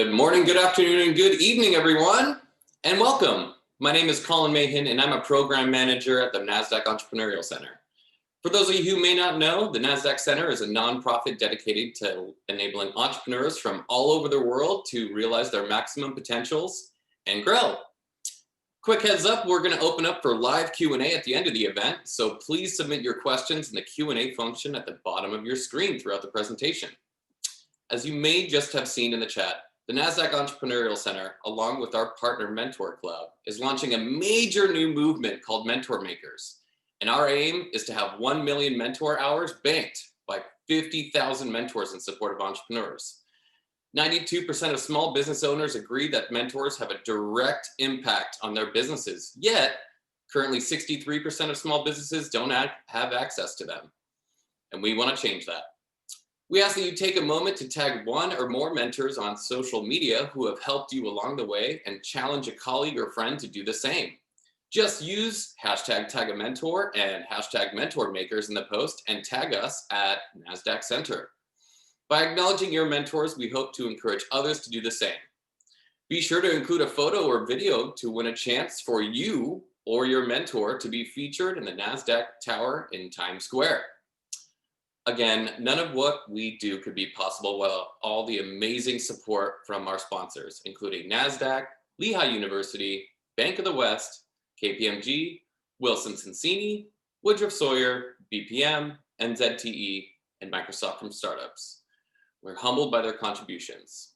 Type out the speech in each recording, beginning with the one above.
Good morning, good afternoon, and good evening, everyone, and welcome. My name is Colin Mahan, and I'm a program manager at the NASDAQ Entrepreneurial Center. For those of you who may not know, the NASDAQ Center is a nonprofit dedicated to enabling entrepreneurs from all over the world to realize their maximum potentials and grow. Quick heads up, we're going to open up for live Q&A at the end of the event, so please submit your questions in the Q&A function at the bottom of your screen throughout the presentation. As you may just have seen in the chat, the NASDAQ Entrepreneurial Center, along with our partner Mentor Club, is launching a major new movement called Mentor Makers. And our aim is to have 1 million mentor hours banked by 50,000 mentors in support of entrepreneurs. 92% of small business owners agree that mentors have a direct impact on their businesses, yet currently 63% of small businesses don't have access to them. And we want to change that. We ask that you take a moment to tag one or more mentors on social media who have helped you along the way and challenge a colleague or friend to do the same. Just use #TagAMentor and #MentorMakers in the post and tag us at NASDAQ Center. By acknowledging your mentors, we hope to encourage others to do the same. Be sure to include a photo or video to win a chance for you or your mentor to be featured in the NASDAQ Tower in Times Square. Again, none of what we do could be possible without all the amazing support from our sponsors, including NASDAQ, Lehigh University, Bank of the West, KPMG, Wilson Sonsini, Woodruff Sawyer, BPM, NZTE, and Microsoft from Startups. We're humbled by their contributions.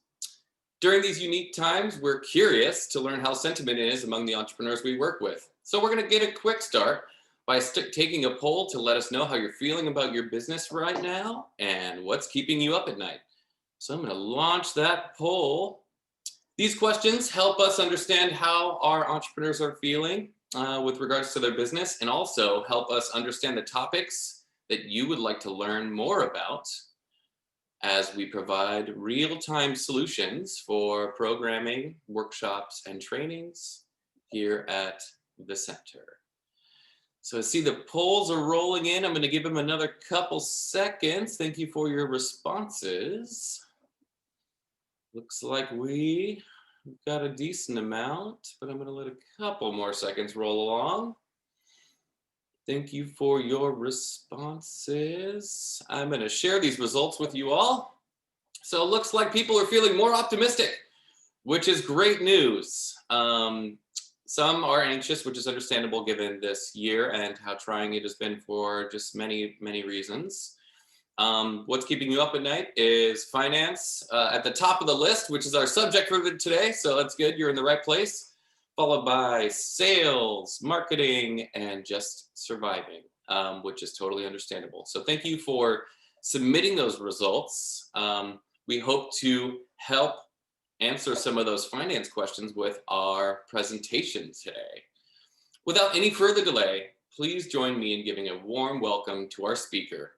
During these unique times, we're curious to learn how sentiment is among the entrepreneurs we work with. So we're going to get a quick start by taking a poll to let us know how you're feeling about your business right now and what's keeping you up at night. So I'm going to launch that poll. These questions help us understand how our entrepreneurs are feeling with regards to their business, and also help us understand the topics that you would like to learn more about as we provide real-time solutions for programming, workshops, and trainings here at the center. So I see the polls are rolling in. I'm going to give them another couple seconds. Thank you for your responses. Looks like we've got a decent amount, but I'm going to let a couple more seconds roll along. Thank you for your responses. I'm going to share these results with you all. So it looks like people are feeling more optimistic, which is great news. Some are anxious, which is understandable given this year and how trying it has been for just many, many reasons. What's keeping you up at night is finance at the top of the list, which is our subject for today. So that's good. You're in the right place. Followed by sales, marketing, and just surviving, which is totally understandable. So thank you for submitting those results. We hope to help answer some of those finance questions with our presentation today. Without any further delay, please join me in giving a warm welcome to our speaker,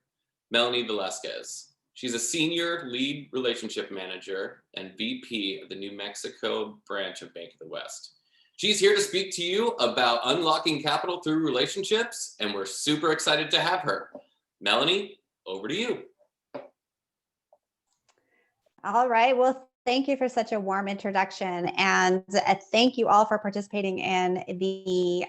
Melanie Velasquez. She's a senior lead relationship manager and VP of the New Mexico branch of Bank of the West. She's here to speak to you about unlocking capital through relationships, and we're super excited to have her. Melanie, over to you. All right. Well, thank you for such a warm introduction, and thank you all for participating in the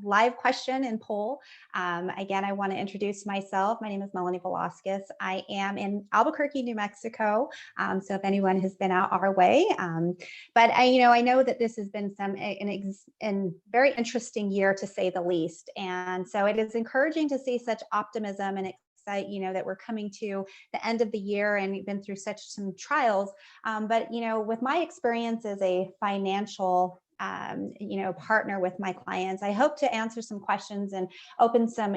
live question and poll. Again, I want to introduce myself. My name is Melanie Velasquez. I am in Albuquerque, New Mexico. So if anyone has been out our way, but I know that this has been a very interesting year, to say the least. And so it is encouraging to see such optimism and that we're coming to the end of the year and we've been through some trials. But with my experience as a financial partner with my clients, I hope to answer some questions and open some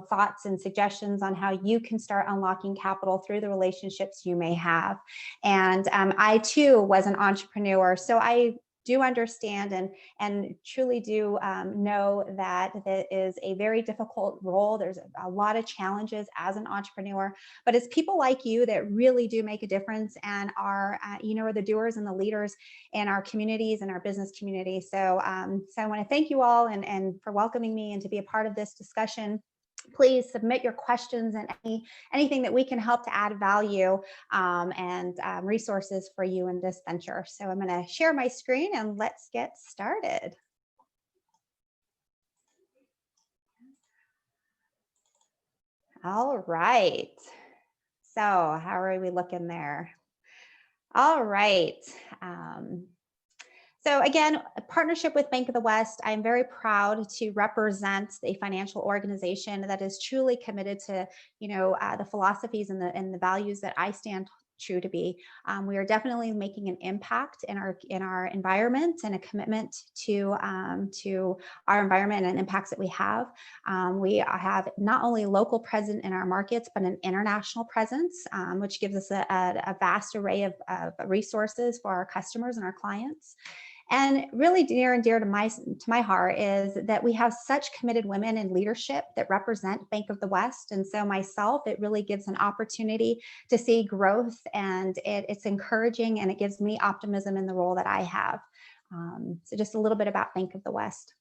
thoughts and suggestions on how you can start unlocking capital through the relationships you may have. And I too was an entrepreneur, so I do understand and truly do know that it is a very difficult role. There's a lot of challenges as an entrepreneur, but it's people like you that really do make a difference and are the doers and the leaders in our communities and our business community. So I want to thank you all and for welcoming me and to be a part of this discussion. Please submit your questions and anything that we can help to add value and resources for you in this venture. So I'm going to share my screen and let's get started. All right. So how are we looking there? All right. So again, a partnership with Bank of the West, I'm very proud to represent a financial organization that is truly committed to, the philosophies and the values that I stand true to be. We are definitely making an impact in our environment and a commitment to our environment and impacts that we have. We have not only local presence in our markets, but an international presence, which gives us a vast array of resources for our customers and our clients. And really near and dear to my heart is that we have such committed women in leadership that represent Bank of the West. And so myself, it really gives an opportunity to see growth, and it's encouraging, and it gives me optimism in the role that I have. So just a little bit about Bank of the West.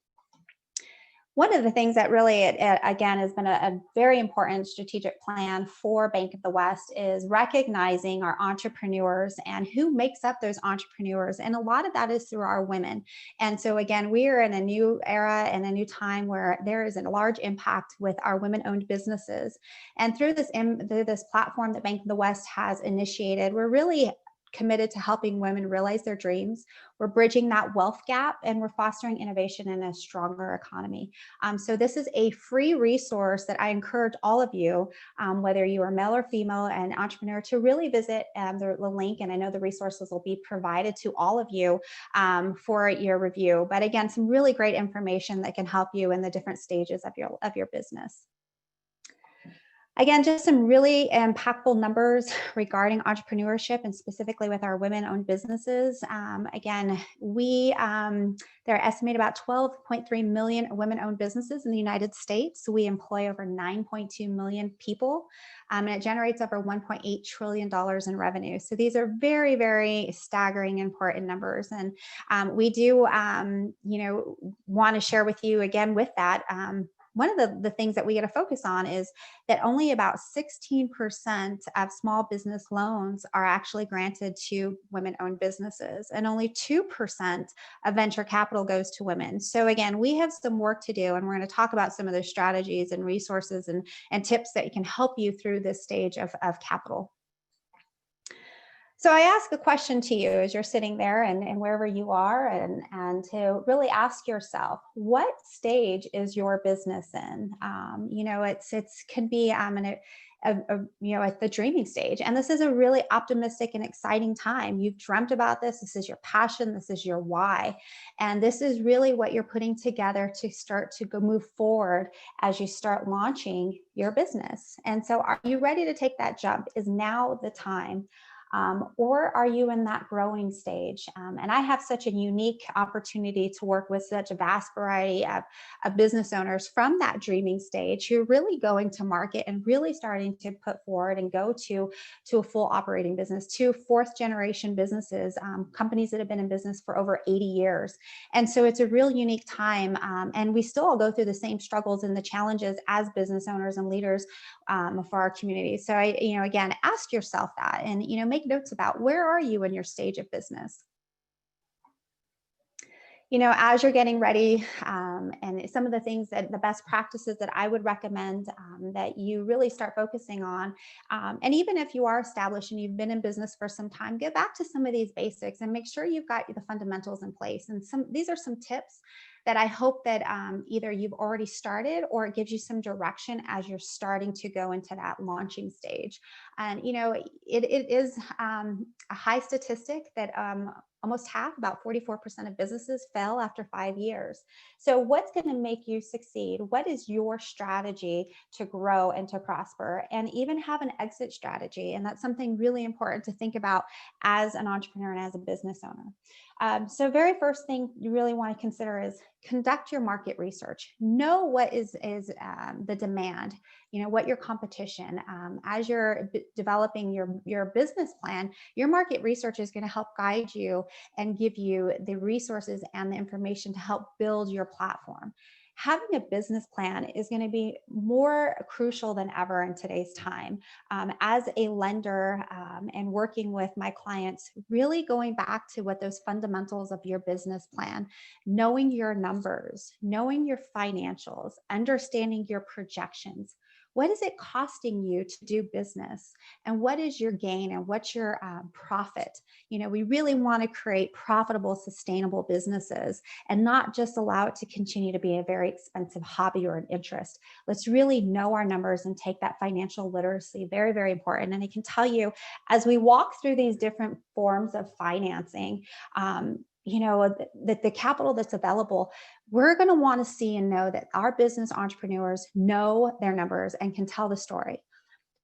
One of the things that really, again, has been a very important strategic plan for Bank of the West is recognizing our entrepreneurs and who makes up those entrepreneurs. And a lot of that is through our women. And so again, we are in a new era and a new time where there is a large impact with our women-owned businesses. And through this platform that Bank of the West has initiated, we're really committed to helping women realize their dreams. We're bridging that wealth gap, and we're fostering innovation in a stronger economy. So this is a free resource that I encourage all of you, whether you are male or female, an entrepreneur, to really visit the link. And I know the resources will be provided to all of you for your review. But again, some really great information that can help you in the different stages of your business. Again, just some really impactful numbers regarding entrepreneurship, and specifically with our women-owned businesses. Again, there are estimated about 12.3 million women-owned businesses in the United States. We employ over 9.2 million people, and it generates over $1.8 trillion in revenue. So these are very, very staggering, important numbers. And we do, want to share with you again with that. One of the things that we got to focus on is that only about 16% of small business loans are actually granted to women-owned businesses, and only 2% of venture capital goes to women. So again, we have some work to do, and we're going to talk about some of those strategies and resources and tips that can help you through this stage of capital. So I ask a question to you as you're sitting there and wherever you are, and to really ask yourself, what stage is your business in? It could be at the dreaming stage. And this is a really optimistic and exciting time. You've dreamt about this. This is your passion. This is your why. And this is really what you're putting together to start to go move forward as you start launching your business. And so are you ready to take that jump? Is now the time? Or are you in that growing stage? And I have such a unique opportunity to work with such a vast variety of business owners from that dreaming stage who are really going to market and really starting to put forward and go to a full operating business, to fourth generation businesses, companies that have been in business for over 80 years. And so it's a real unique time. And we still all go through the same struggles and the challenges as business owners and leaders for our community. So again, ask yourself that, and make notes about where are you in your stage of business. As you're getting ready, and some of the things that the best practices that I would recommend that you really start focusing on, and even if you are established and you've been in business for some time, get back to some of these basics and make sure you've got the fundamentals in place. And these are some tips that I hope that either you've already started, or it gives you some direction as you're starting to go into that launching stage. And it is a high statistic that almost half, about 44% of businesses fail after 5 years. So what's going to make you succeed? What is your strategy to grow and to prosper, and even have an exit strategy? And that's something really important to think about as an entrepreneur and as a business owner. So very first thing you really want to consider is conduct your market research. Know what is the demand, what your competition, as you're developing your business plan, your market research is going to help guide you and give you the resources and the information to help build your platform. having a business plan is going to be more crucial than ever in today's time. As a lender and working with my clients, really going back to what those fundamentals of your business plan, knowing your numbers, knowing your financials, understanding your projections. What is it costing you to do business? And what is your gain and what's your profit? We really want to create profitable, sustainable businesses and not just allow it to continue to be a very expensive hobby or an interest. Let's really know our numbers and take that financial literacy very, very important. And I can tell you, as we walk through these different forms of financing, the capital that's available, we're going to want to see and know that our business entrepreneurs know their numbers and can tell the story.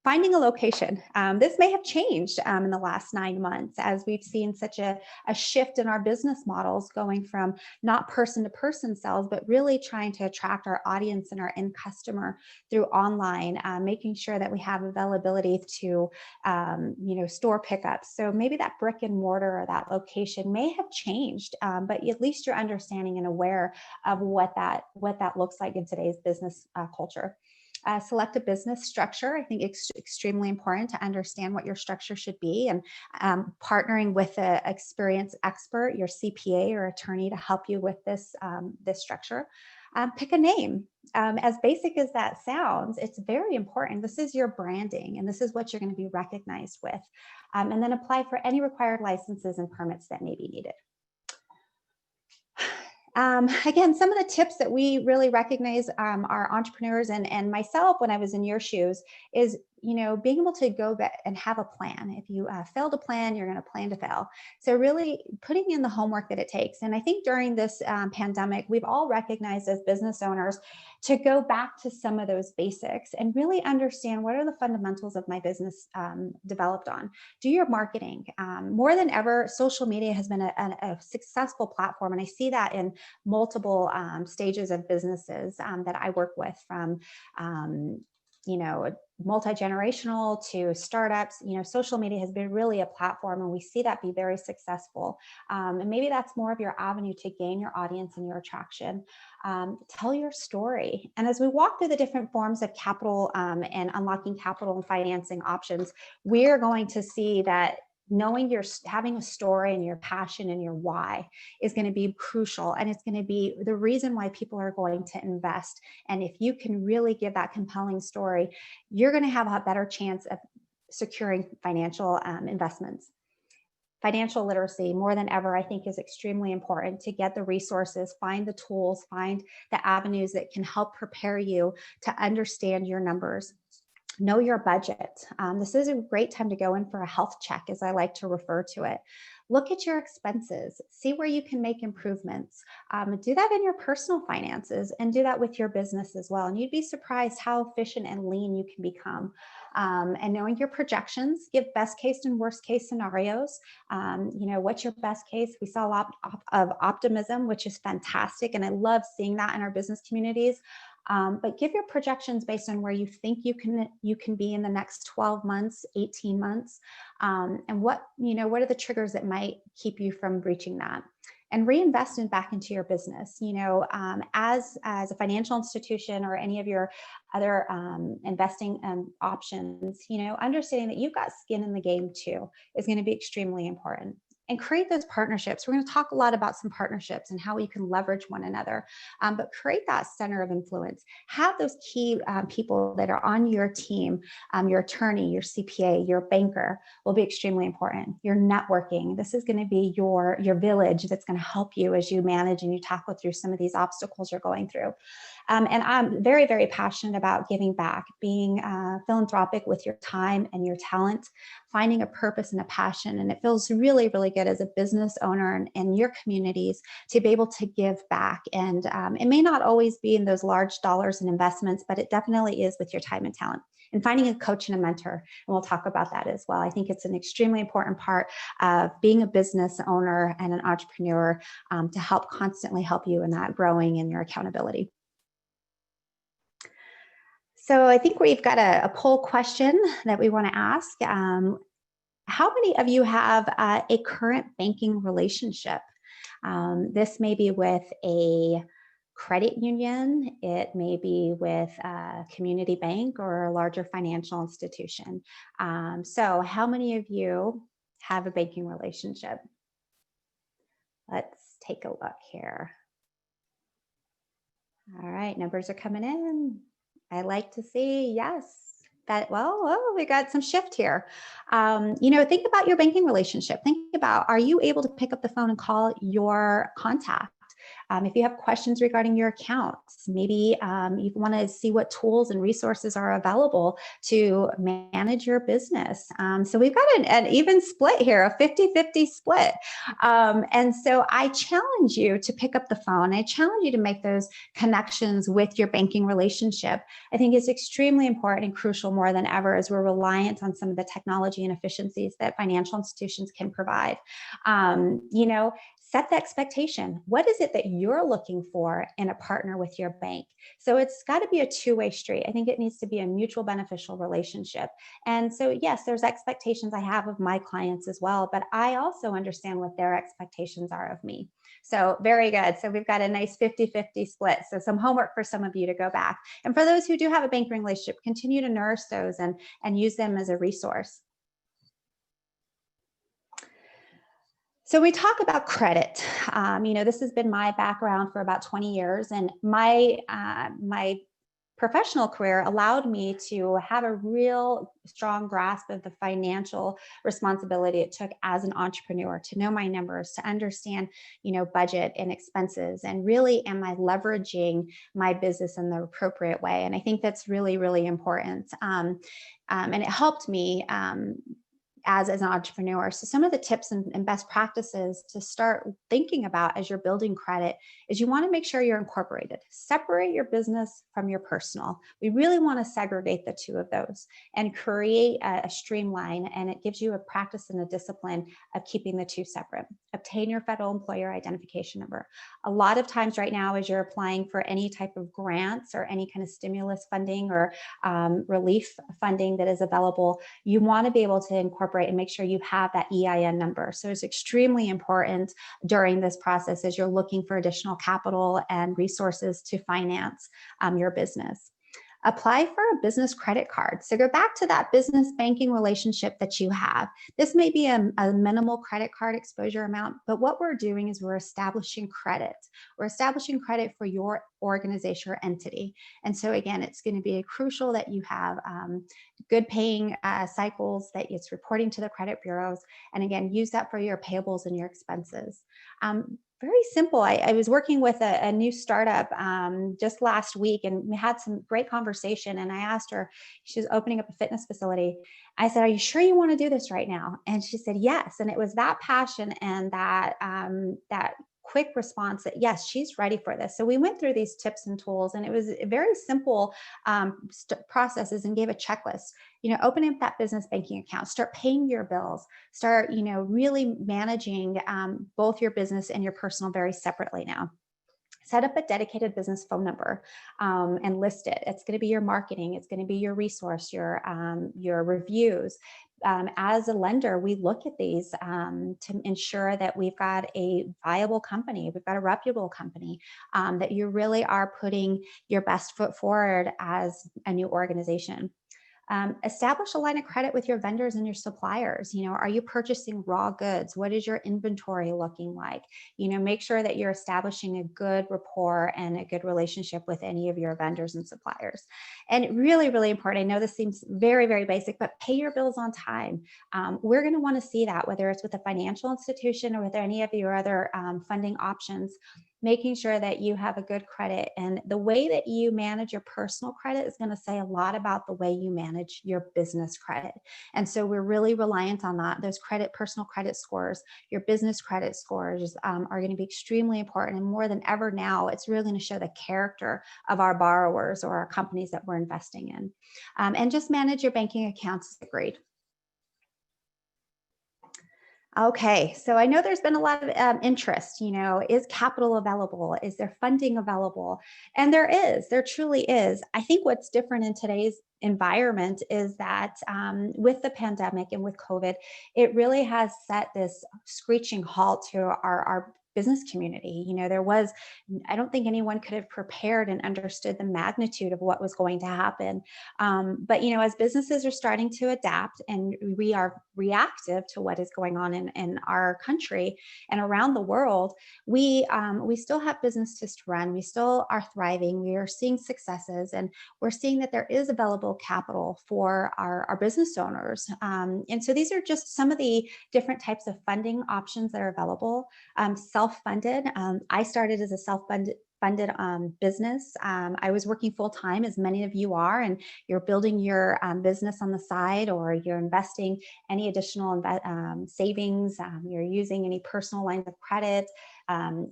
Finding a location. This may have changed in the last 9 months as we've seen such a shift in our business models going from not person-to-person sales, but really trying to attract our audience and our end customer through online, making sure that we have availability to, store pickups. So maybe that brick and mortar or that location may have changed, but at least you're understanding and aware of what that looks like in today's business culture. Select a business structure. I think it's extremely important to understand what your structure should be, and partnering with an experienced expert, your CPA or attorney, to help you with this structure. Pick a name. As basic as that sounds, it's very important. This is your branding, and this is what you're going to be recognized with. And then apply for any required licenses and permits that may be needed. Again, some of the tips that we really recognize our entrepreneurs and myself when I was in your shoes is, being able to go back and have a plan. If you fail to plan, you're going to plan to fail. So really putting in the homework that it takes. And I think during this pandemic, we've all recognized as business owners to go back to some of those basics and really understand what are the fundamentals of my business developed on. Do your marketing. More than ever, social media has been a successful platform. And I see that in multiple stages of businesses that I work with, from multi-generational to startups. Social media has been really a platform, and we see that be very successful. And maybe that's more of your avenue to gain your audience and your attraction. Tell your story. And as we walk through the different forms of capital and unlocking capital and financing options, we're going to see that having a story and your passion and your why is going to be crucial, and it's going to be the reason why people are going to invest. And if you can really give that compelling story, you're going to have a better chance of securing financial investments. Financial literacy, more than ever, I think is extremely important to get the resources, find the tools, find the avenues that can help prepare you to understand your numbers. Know your budget. This is a great time to go in for a health check, as I like to refer to it. Look at your expenses, see where you can make improvements. Do that in your personal finances and do that with your business as well. And you'd be surprised how efficient and lean you can become. And knowing your projections, give best case and worst case scenarios. What's your best case? We saw a lot of optimism, which is fantastic. And I love seeing that in our business communities. But give your projections based on where you think you can be in the next 12 months, 18 months, and what are the triggers that might keep you from reaching that. And reinvest back into your business. As a financial institution or any of your other investing options, understanding that you've got skin in the game too is going to be extremely important. And create those partnerships. We're going to talk a lot about some partnerships and how you can leverage one another, but create that center of influence. Have those key people that are on your team, your attorney, your CPA, your banker will be extremely important. Your networking. This is going to be your village that's going to help you as you manage and you tackle through some of these obstacles you're going through. And I'm very, very passionate about giving back, being philanthropic with your time and your talent, finding a purpose and a passion. And it feels really, really good as a business owner and your communities to be able to give back. And it may not always be in those large dollars and investments, but it definitely is with your time and talent. And finding a coach and a mentor. And we'll talk about that as well. I think it's an extremely important part of being a business owner and an entrepreneur to constantly help you in that growing and your accountability. So I think we've got a poll question that we want to ask. How many of you have a current banking relationship? This may be with a credit union. It may be with a community bank or a larger financial institution. So how many of you have a banking relationship? Let's take a look here. All right, numbers are coming in. I like to see, yes. That, well, oh, we got some shift here. Think about your banking relationship. Think about, are you able to pick up the phone and call your contact? If you have questions regarding your accounts, maybe you want to see what tools and resources are available to manage your business. So we've got an even split here, a 50-50 split. And so I challenge you to pick up the phone. I challenge you to make those connections with your banking relationship. I think it's extremely important and crucial more than ever as we're reliant on some of the technology and efficiencies that financial institutions can provide. Set the expectation. What is it that you're looking for in a partner with your bank? So it's got to be a two-way street. I think it needs to be a mutual beneficial relationship. And so, yes, there's expectations I have of my clients as well, but I also understand what their expectations are of me. So very good. So we've got a nice 50-50 split. So some homework for some of you to go back. And for those who do have a banking relationship, continue to nourish those and use them as a resource. So we talk about credit. This has been my background for about 20 years, and my professional career allowed me to have a real strong grasp of the financial responsibility it took as an entrepreneur to know my numbers, to understand, budget and expenses, and really am I leveraging my business in the appropriate way? And I think that's really, really important. And it helped me as an entrepreneur. So some of the tips and best practices to start thinking about as you're building credit is you want to make sure you're incorporated. Separate your business from your personal. We really want to segregate the two of those and create a streamline, and it gives you a practice and a discipline of keeping the two separate. Obtain your federal employer identification number. A lot of times right now, as you're applying for any type of grants or any kind of stimulus funding or relief funding that is available, you want to be able to incorporate and make sure you have that EIN number. So it's extremely important during this process as you're looking for additional capital and resources to finance your business. Apply for a business credit card. So go back to that business banking relationship that you have. This may be a minimal credit card exposure amount, but what we're doing is we're establishing credit. We're establishing credit for your organization or entity. And so again, it's going to be crucial that you have good paying cycles, that it's reporting to the credit bureaus. And again, use that for your payables and your expenses. Very simple. I was working with a new startup just last week, and we had some great conversation. And I asked her, she was opening up a fitness facility. I said, "Are you sure you want to do this right now?" And she said, "Yes." And it was that passion and that quick response that yes, she's ready for this. So we went through these tips and tools, and it was very simple processes, and gave a checklist. Opening up that business banking account, start paying your bills, start really managing both your business and your personal very separately now. Set up a dedicated business phone number and list it. It's going to be your marketing. It's going to be your resource, your reviews. As a lender, we look at these to ensure that we've got a viable company, we've got a reputable company, that you really are putting your best foot forward as a new organization. Establish a line of credit with your vendors and your suppliers. Are you purchasing raw goods? What is your inventory looking like? Make sure that you're establishing a good rapport and a good relationship with any of your vendors and suppliers. And really, really important. I know this seems very, very basic, but pay your bills on time. We're going to want to see that, whether it's with a financial institution or with any of your other funding options. Making sure that you have a good credit, and the way that you manage your personal credit is going to say a lot about the way you manage your business credit. And so we're really reliant on that. Those personal credit scores, your business credit scores are going to be extremely important. And more than ever now, it's really going to show the character of our borrowers or our companies that we're investing in. And just manage your banking accounts as agreed. Okay, so I know there's been a lot of interest, is capital available? Is there funding available? And there truly is. I think what's different in today's environment is that with the pandemic and with COVID, it really has set this screeching halt to our business community. I don't think anyone could have prepared and understood the magnitude of what was going to happen. But as businesses are starting to adapt and we are reactive to what is going on in our country and around the world, we still have businesses to run. We still are thriving. We are seeing successes, and we're seeing that there is available capital for our business owners. And so these are just some of the different types of funding options that are available. Self-funded. I started as a self-funded business. I was working full time, as many of you are, and you're building your business on the side, or you're investing any additional savings. You're using any personal lines of credit.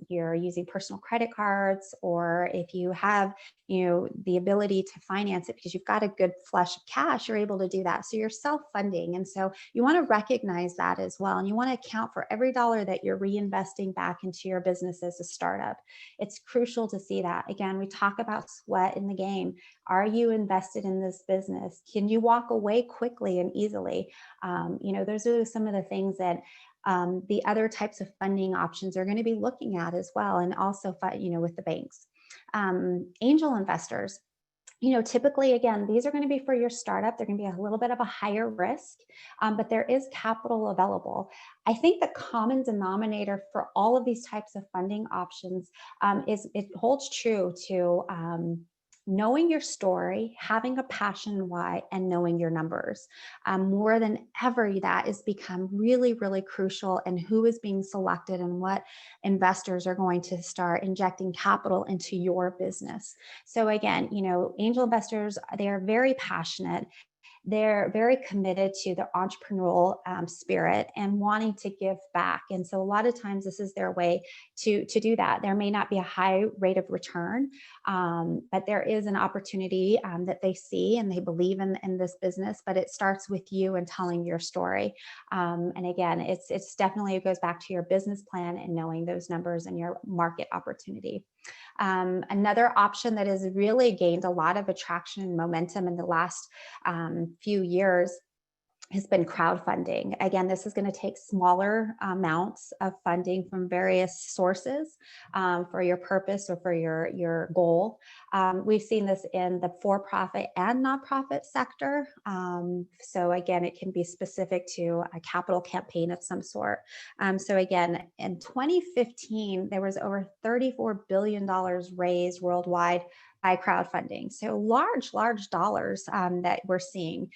You're using personal credit cards, or if you have the ability to finance it because you've got a good flush of cash, you're able to do that. So you're self-funding, and so you want to recognize that as well, and you want to account for every dollar that you're reinvesting back into your business as a startup. It's crucial to see that. Again, we talk about sweat in the game. Are you invested in this business? Can you walk away quickly and easily? Those are some of the things that the other types of funding options are going to be looking at as well, and also with the banks. Angel investors. Typically, again, these are going to be for your startup. They're going to be a little bit of a higher risk, but there is capital available. I think the common denominator for all of these types of funding options is it holds true to knowing your story, having a passion why, and knowing your numbers. More than ever, that has become really, really crucial, and who is being selected and what investors are going to start injecting capital into your business. So again, angel investors, they are very passionate. They're very committed to the entrepreneurial spirit and wanting to give back. And so a lot of times this is their way to do that. There may not be a high rate of return, but there is an opportunity that they see, and they believe in this business, but it starts with you and telling your story. And again, it's definitely, it goes back to your business plan and knowing those numbers and your market opportunity. Another option that has really gained a lot of attraction and momentum in the last few years has been crowdfunding. Again, this is going to take smaller amounts of funding from various sources for your purpose or for your goal. We've seen this in the for-profit and nonprofit sector. So again, it can be specific to a capital campaign of some sort. So again, in 2015, there was over $34 billion raised worldwide by crowdfunding. So large dollars that we're seeing.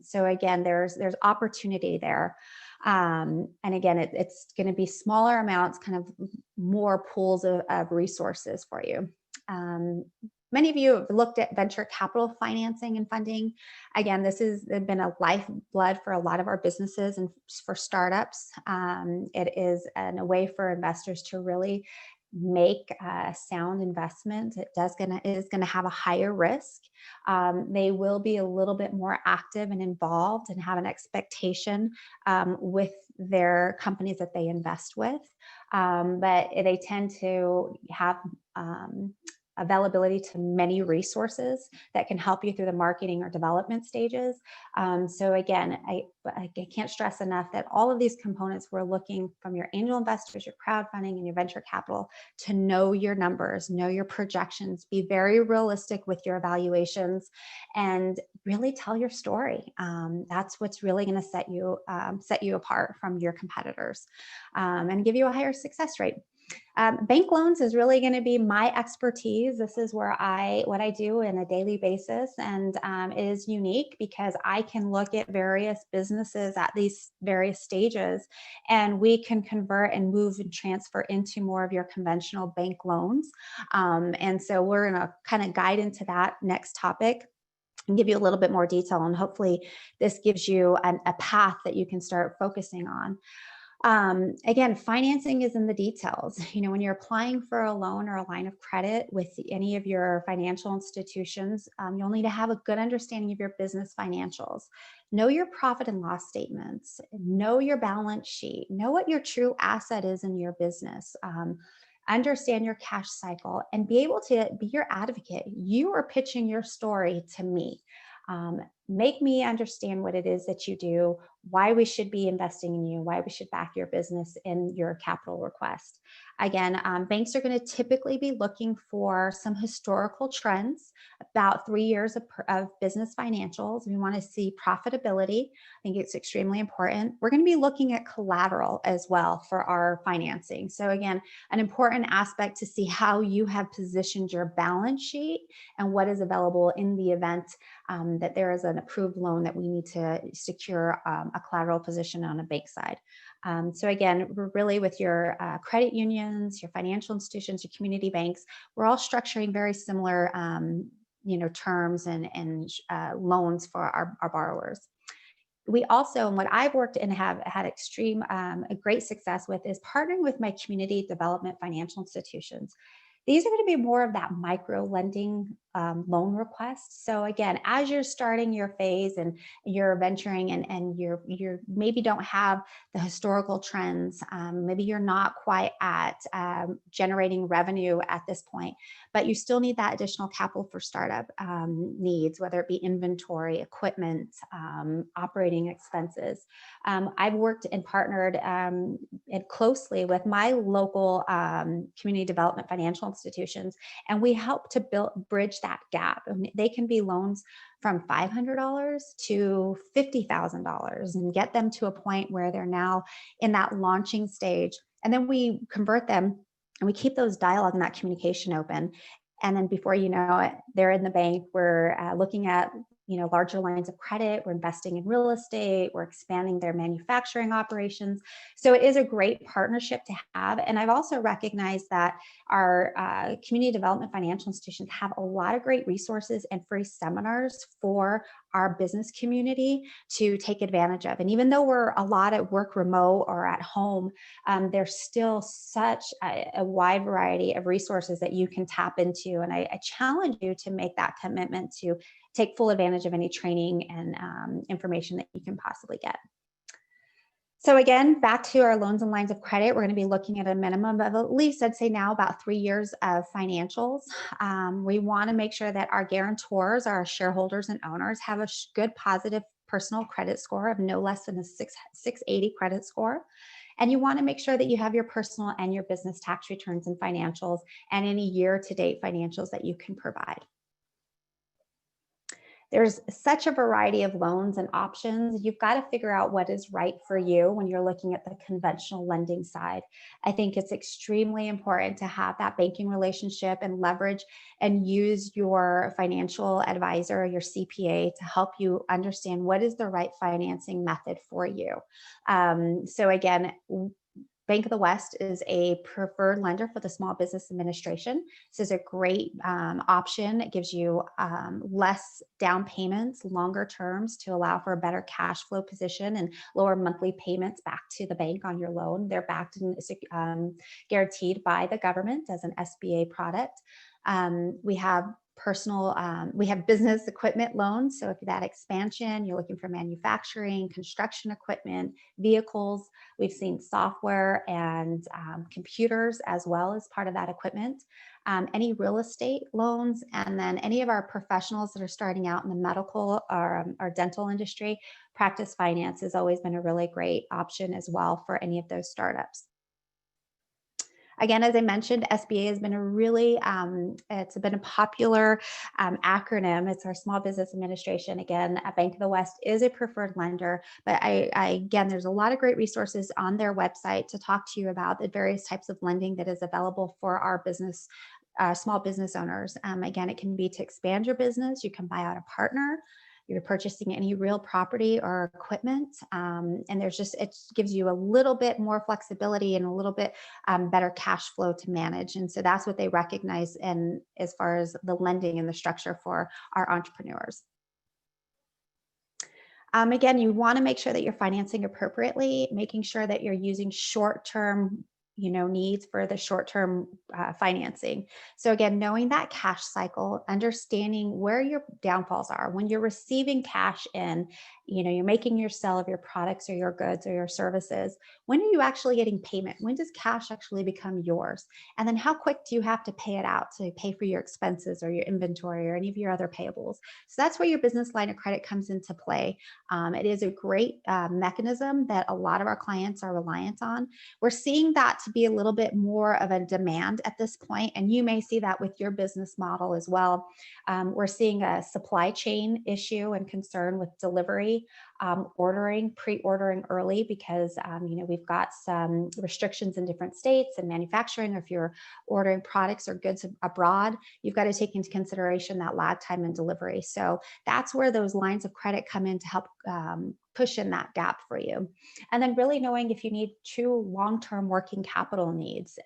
So again, there's opportunity there. And again, it's going to be smaller amounts, kind of more pools of resources for you. Many of you have looked at venture capital financing and funding. Again, this has been a lifeblood for a lot of our businesses and for startups. It is a way for investors to really make a sound investment. It is going to have a higher risk. They will be a little bit more active and involved and have an expectation with their companies that they invest with. But they tend to have availability to many resources that can help you through the marketing or development stages. So again, I can't stress enough that all of these components, we're looking from your angel investors, your crowdfunding, and your venture capital to know your numbers, know your projections, be very realistic with your evaluations, and really tell your story. That's what's really going to set you apart from your competitors and give you a higher success rate. Bank loans is really going to be my expertise. This is what I do on a daily basis, and it is unique because I can look at various businesses at these various stages, and we can convert and move and transfer into more of your conventional bank loans. And so we're going to kind of guide into that next topic and give you a little bit more detail, and hopefully this gives you a path that you can start focusing on. Again, financing is in the details. When you're applying for a loan or a line of credit with any of your financial institutions, you'll need to have a good understanding of your business financials. Know your profit and loss statements. Know your balance sheet. Know what your true asset is in your business. Understand your cash cycle and be able to be your advocate. You are pitching your story to me. make me understand what it is that you do, why we should be investing in you, why we should back your business in your capital request. Again, banks are going to typically be looking for some historical trends, about 3 years of business financials. We want to see profitability. I think it's extremely important. We're going to be looking at collateral as well for our financing. So again, an important aspect to see how you have positioned your balance sheet and what is available in the event that there is an approved loan that we need to secure a collateral position on a bank side. So again, we're really with your credit unions, your financial institutions, your community banks, we're all structuring very similar terms and loans for our borrowers. We also, and what I've worked and have had a great success with, is partnering with my community development financial institutions. These are going to be more of that micro lending loan request. So again, as you're starting your phase and you're venturing and you're maybe don't have the historical trends, maybe you're not quite at generating revenue at this point, but you still need that additional capital for startup needs, whether it be inventory, equipment, operating expenses. I've worked and partnered closely with my local community development financial institutions, and we help to bridge that gap. I mean, they can be loans from $500 to $50,000 and get them to a point where they're now in that launching stage. And then we convert them and we keep those dialogue and that communication open. And then before you know it, they're in the bank. We're looking at larger lines of credit. We're investing in real estate. We're expanding their manufacturing operations. So it is a great partnership to have. And I've also recognized that our community development financial institutions have a lot of great resources and free seminars for our business community to take advantage of. And even though we're a lot at work remote or at home, there's still such a wide variety of resources that you can tap into. And I challenge you to make that commitment to take full advantage of any training and information that you can possibly get. So again, back to our loans and lines of credit, we're going to be looking at a minimum of at least, I'd say now, about 3 years of financials. We want to make sure that our guarantors, our shareholders and owners, have a good positive personal credit score of no less than a 680 credit score. And you want to make sure that you have your personal and your business tax returns and financials and any year-to-date financials that you can provide. There's such a variety of loans and options. You've got to figure out what is right for you when you're looking at the conventional lending side. I think it's extremely important to have that banking relationship and leverage and use your financial advisor or your CPA to help you understand what is the right financing method for you. So again, Bank of the West is a preferred lender for the Small Business Administration. This is a great option. It gives you less down payments, longer terms to allow for a better cash flow position and lower monthly payments back to the bank on your loan. They're backed and guaranteed by the government as an SBA product. We have we have business equipment loans. So if that expansion, you're looking for manufacturing, construction equipment, vehicles, we've seen software and computers as well as part of that equipment. Any real estate loans, and then any of our professionals that are starting out in the medical or dental industry, practice finance has always been a really great option as well for any of those startups. Again, as I mentioned, SBA has been it's been a popular acronym. It's our Small Business Administration. Again, Bank of the West is a preferred lender, but again, there's a lot of great resources on their website to talk to you about the various types of lending that is available for our small business owners. Again, it can be to expand your business. You can buy out a partner. You're purchasing any real property or equipment. And it gives you a little bit more flexibility and a little bit better cash flow to manage. And so that's what they recognize in as far as the lending and the structure for our entrepreneurs. Again, you want to make sure that you're financing appropriately, making sure that you're using short-term needs for the short-term financing. So again, knowing that cash cycle, understanding where your downfalls are when you're receiving cash in, you're making your sale of your products or your goods or your services. When are you actually getting payment? When does cash actually become yours? And then how quick do you have to pay it out to pay for your expenses or your inventory or any of your other payables? So that's where your business line of credit comes into play. It is a great mechanism that a lot of our clients are reliant on. We're seeing that to be a little bit more of a demand at this point, and you may see that with your business model as well. We're seeing a supply chain issue and concern with delivery, pre-ordering early because we've got some restrictions in different states and manufacturing. Or if you're ordering products or goods abroad, you've got to take into consideration that lag time in delivery. So that's where those lines of credit come in to help push in that gap for you. And then really knowing if you need true long-term working capital needs.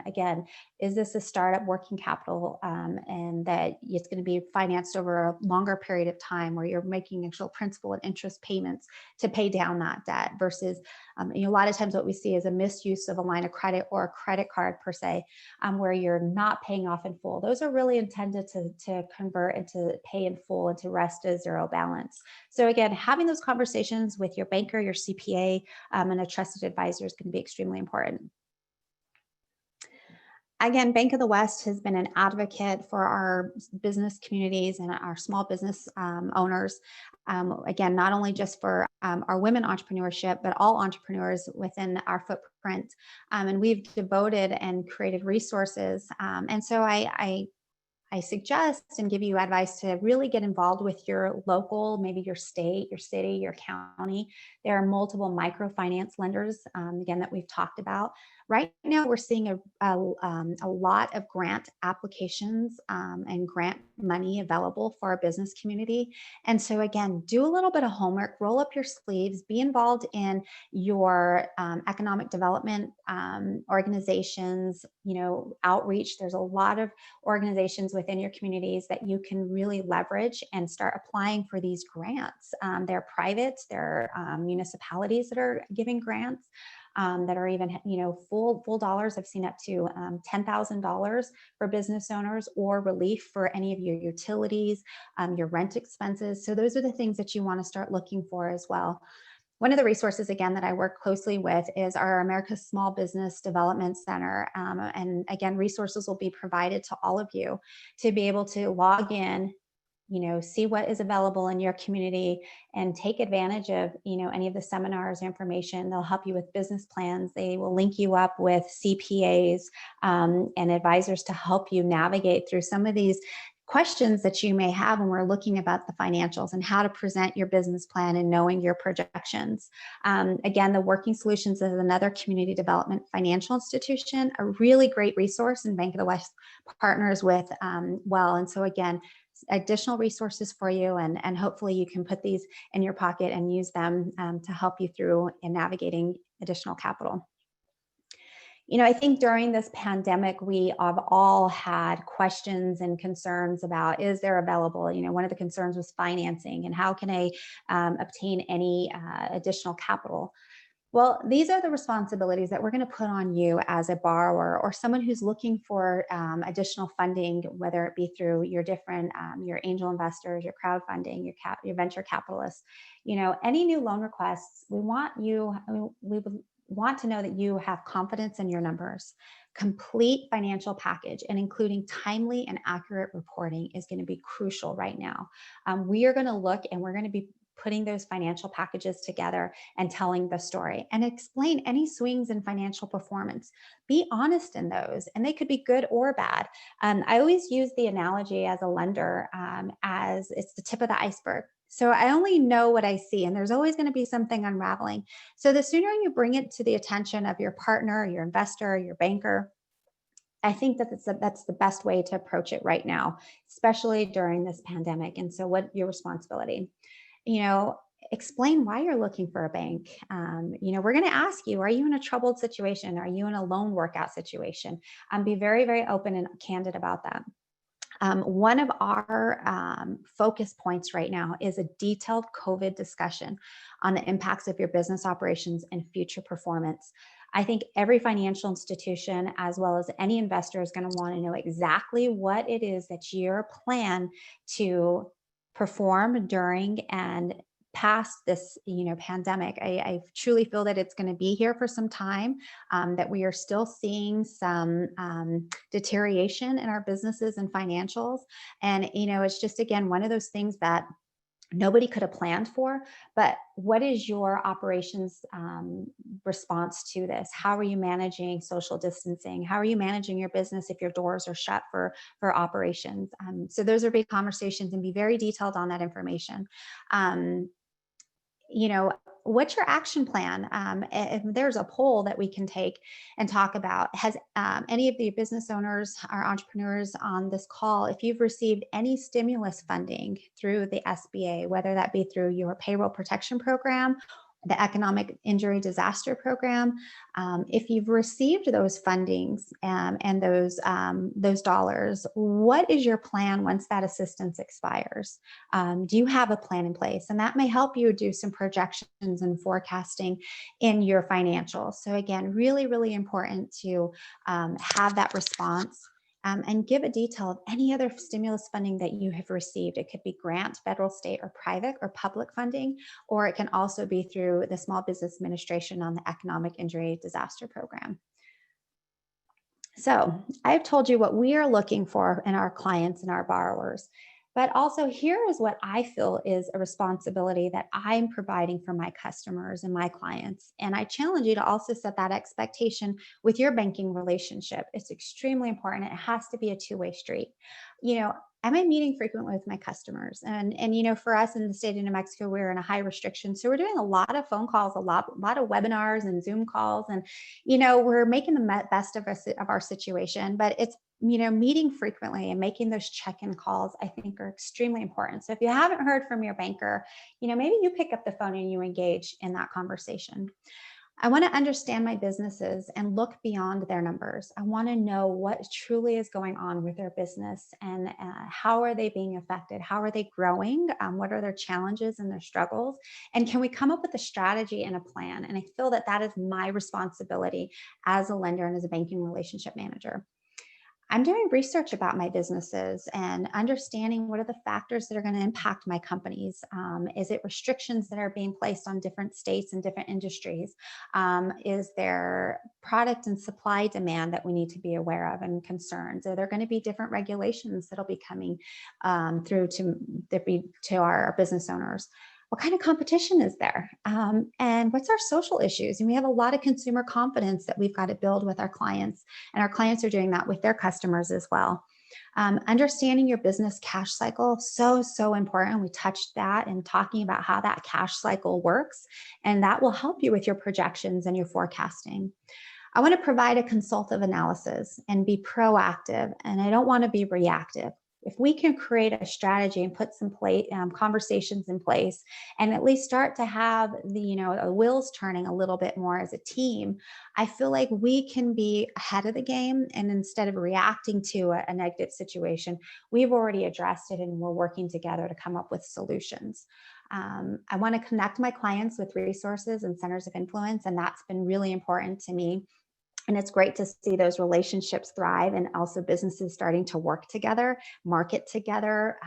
Again, is this a startup working capital and that it's going to be financed over a longer period of time where you're making actual principal and interest payments to pay down that debt versus a lot of times what we see is a misuse of a line of credit or a credit card per se, where you're not paying off in full. Those are really intended to convert into pay in full and to rest as zero balance. So again, having those conversations with your banker, your CPA, and a trusted advisor is going to be extremely important. Again, Bank of the West has been an advocate for our business communities and our small business owners. Again, not only just for our women entrepreneurship, but all entrepreneurs within our footprint. And we've devoted and created resources. And so I suggest and give you advice to really get involved with your local, maybe your state, your city, your county. There are multiple microfinance lenders, again, that we've talked about. Right now, we're seeing a lot of grant applications and grant money available for our business community. And so again, do a little bit of homework, roll up your sleeves, be involved in your economic development organizations, outreach. There's a lot of organizations within your communities that you can really leverage and start applying for these grants. They're private, they're municipalities that are giving grants. That are even, full dollars. I've seen up to $10,000 for business owners or relief for any of your utilities, your rent expenses. So those are the things that you want to start looking for as well. One of the resources, again, that I work closely with is our America's Small Business Development Center. And again, resources will be provided to all of you to be able to log in, see what is available in your community and take advantage of, any of the seminars or information. They'll help you with business plans. They will link you up with CPAs and advisors to help you navigate through some of these questions that you may have when we're looking about the financials and how to present your business plan and knowing your projections. Again, the Working Solutions is another community development financial institution, a really great resource, and Bank of the West partners with well. And so again, additional resources for you, and hopefully you can put these in your pocket and use them to help you through in navigating additional capital. I think during this pandemic, we have all had questions and concerns about, is there available? One of the concerns was financing and how can I obtain any additional capital? Well, these are the responsibilities that we're going to put on you as a borrower or someone who's looking for additional funding, whether it be through your different, your angel investors, your crowdfunding, your venture capitalists. Any new loan requests, we want to know that you have confidence in your numbers. Complete financial package and including timely and accurate reporting is going to be crucial right now. We are going to look and we're going to be putting those financial packages together and telling the story and explain any swings in financial performance. Be honest in those, and they could be good or bad. I always use the analogy as a lender as it's the tip of the iceberg. So I only know what I see, and there's always going to be something unraveling. So the sooner you bring it to the attention of your partner, your investor, your banker, I think that that's the best way to approach it right now, especially during this pandemic. And so what's your responsibility? Explain why you're looking for a bank. We're going to ask you, are you in a troubled situation? Are you in a loan workout situation? Be very, very open and candid about that. One of our focus points right now is a detailed COVID discussion on the impacts of your business operations and future performance. I think every financial institution, as well as any investor, is going to want to know exactly what it is that your plan to perform during and past this pandemic. I truly feel that it's going to be here for some time, that we are still seeing some deterioration in our businesses and financials. And it's just, again, one of those things that nobody could have planned for. But what is your operations response to this? How are you managing social distancing? How are you managing your business if your doors are shut for operations? So those are big conversations, and be very detailed on that information. Um, what's your action plan? If there's a poll that we can take and talk about, has any of the business owners or entrepreneurs on this call, if you've received any stimulus funding through the SBA, whether that be through your payroll protection program, the economic injury disaster program, if you've received those fundings and those dollars, what is your plan once that assistance expires? Do you have a plan in place? And that may help you do some projections and forecasting in your financials. So again, really, really important to have that response. And give a detail of any other stimulus funding that you have received. It could be grant, federal, state, or private, or public funding, or it can also be through the Small Business Administration on the Economic Injury Disaster Program. So I've told you what we are looking for in our clients and our borrowers. But also, here is what I feel is a responsibility that I'm providing for my customers and my clients. And I challenge you to also set that expectation with your banking relationship. It's extremely important. It has to be a two-way street. Am I meeting frequently with my customers? And for us in the state of New Mexico, we're in a high restriction. So we're doing a lot of phone calls, a lot of webinars and Zoom calls. And, we're making the best of our situation. But it's meeting frequently and making those check-in calls, I think, are extremely important. So if you haven't heard from your banker, maybe you pick up the phone and you engage in that conversation. I want to understand my businesses and look beyond their numbers. I want to know what truly is going on with their business and how are they being affected? How are they growing? What are their challenges and their struggles? And can we come up with a strategy and a plan? And I feel that that is my responsibility as a lender and as a banking relationship manager. I'm doing research about my businesses and understanding what are the factors that are going to impact my companies. Is it restrictions that are being placed on different states and different industries? Is there product and supply demand that we need to be aware of and concerns? Are there going to be different regulations that'll be coming through to our business owners? What kind of competition is there? And what's our social issues? And we have a lot of consumer confidence that we've got to build with our clients, and our clients are doing that with their customers as well. Understanding your business cash cycle, so important. We touched that in talking about how that cash cycle works, and that will help you with your projections and your forecasting. I want to provide a consultative analysis and be proactive, and I don't want to be reactive. If we can create a strategy and put some conversations in place and at least start to have the wheels turning a little bit more as a team, I feel like we can be ahead of the game. And instead of reacting to a negative situation, we've already addressed it and we're working together to come up with solutions. I want to connect my clients with resources and centers of influence, and that's been really important to me. And it's great to see those relationships thrive and also businesses starting to work together, market together,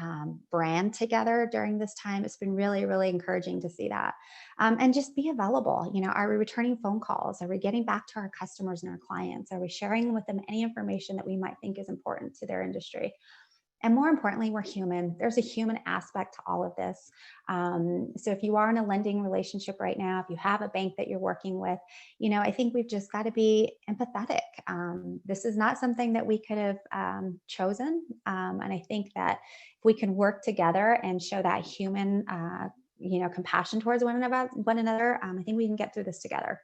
brand together during this time. It's been really, really encouraging to see that. And just be available. Are we returning phone calls? Are we getting back to our customers and our clients? Are we sharing with them any information that we might think is important to their industry? And more importantly, we're human. There's a human aspect to all of this. So if you are in a lending relationship right now, if you have a bank that you're working with, I think we've just got to be empathetic. This is not something that we could have chosen. And I think that if we can work together and show that human, compassion towards one another, I think we can get through this together.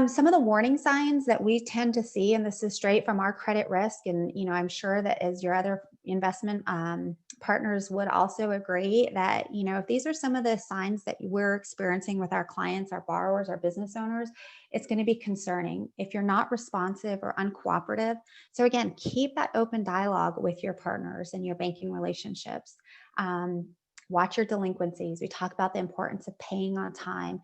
Some of the warning signs that we tend to see, and this is straight from our credit risk, and I'm sure that as your other investment partners would also agree that if these are some of the signs that we're experiencing with our clients, our borrowers, our business owners, it's going to be concerning if you're not responsive or uncooperative. So again, keep that open dialogue with your partners and your banking relationships. Watch your delinquencies. We talk about the importance of paying on time.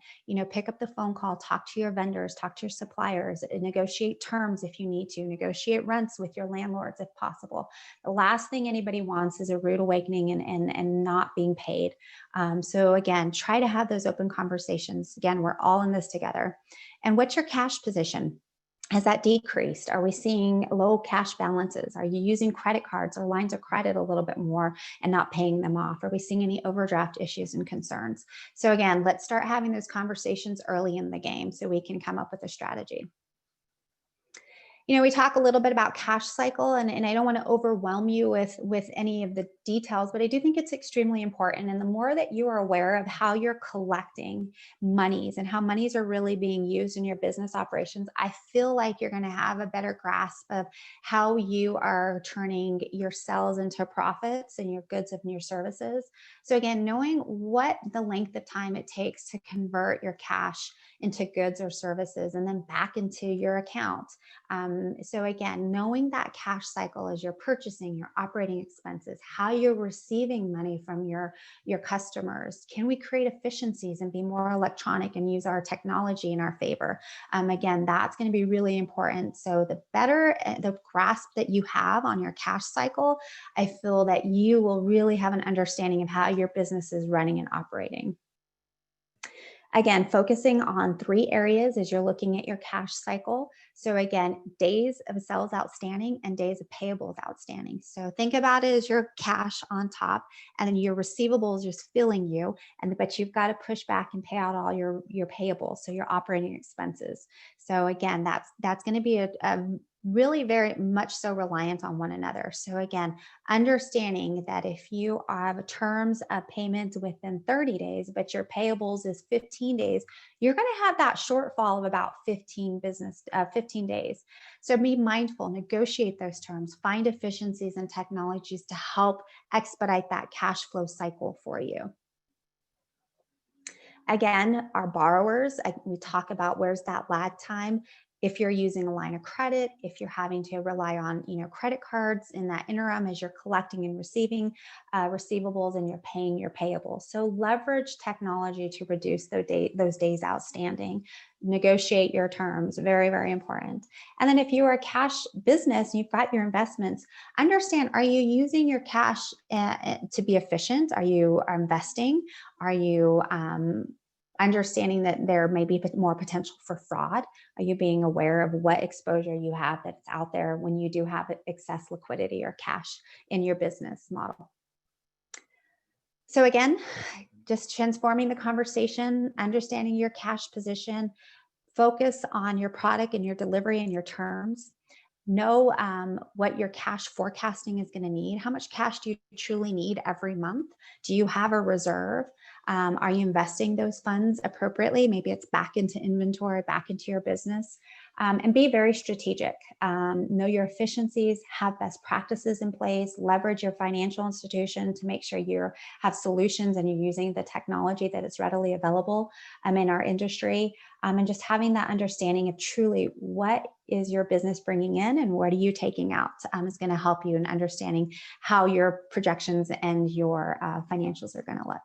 Pick up the phone call, talk to your vendors, talk to your suppliers, negotiate terms if you need to, negotiate rents with your landlords if possible. The last thing anybody wants is a rude awakening and not being paid. So again, try to have those open conversations. Again, we're all in this together. And what's your cash position? Has that decreased? Are we seeing low cash balances? Are you using credit cards or lines of credit a little bit more and not paying them off? Are we seeing any overdraft issues and concerns? So again, let's start having those conversations early in the game so we can come up with a strategy. We talk a little bit about cash cycle, and I don't want to overwhelm you with any of the details, but I do think it's extremely important. And the more that you are aware of how you're collecting monies and how monies are really being used in your business operations, I feel like you're going to have a better grasp of how you are turning your sales into profits and your goods and your services. So again, knowing what the length of time it takes to convert your cash into goods or services and then back into your account. So again, knowing that cash cycle as you're purchasing, your operating expenses, how you're receiving money from your customers. Can we create efficiencies and be more electronic and use our technology in our favor? Again, that's going to be really important. So the better the grasp that you have on your cash cycle, I feel that you will really have an understanding of how your business is running and operating. Again, focusing on 3 areas as you're looking at your cash cycle. So again, days of sales outstanding and days of payables outstanding. So think about it as your cash on top, and then your receivables just filling you, but you've got to push back and pay out all your payables, so your operating expenses. So again, that's going to be a really very much so reliant on one another. So again, understanding that if you have terms of payment within 30 days, but your payables is 15 days, you're going to have that shortfall of about 15 days. So be mindful, negotiate those terms, find efficiencies and technologies to help expedite that cash flow cycle for you. Again, our borrowers, we talk about where's that lag time. If you're using a line of credit, if you're having to rely on credit cards in that interim as you're collecting and receiving receivables and you're paying your payables. So leverage technology to reduce those days outstanding. Negotiate your terms, very, very important. And then if you are a cash business and you've got your investments, understand, are you using your cash to be efficient? Are you investing? Are you understanding that there may be more potential for fraud? Are you being aware of what exposure you have that's out there when you do have excess liquidity or cash in your business model? So again, just transforming the conversation, understanding your cash position, focus on your product and your delivery and your terms. Know what your cash forecasting is going to need. How much cash do you truly need every month? Do you have a reserve? Are you investing those funds appropriately? Maybe it's back into inventory, back into your business. And be very strategic. Know your efficiencies, have best practices in place, leverage your financial institution to make sure you have solutions and you're using the technology that is readily available in our industry. And just having that understanding of truly what is your business bringing in and what are you taking out is going to help you in understanding how your projections and your financials are going to look.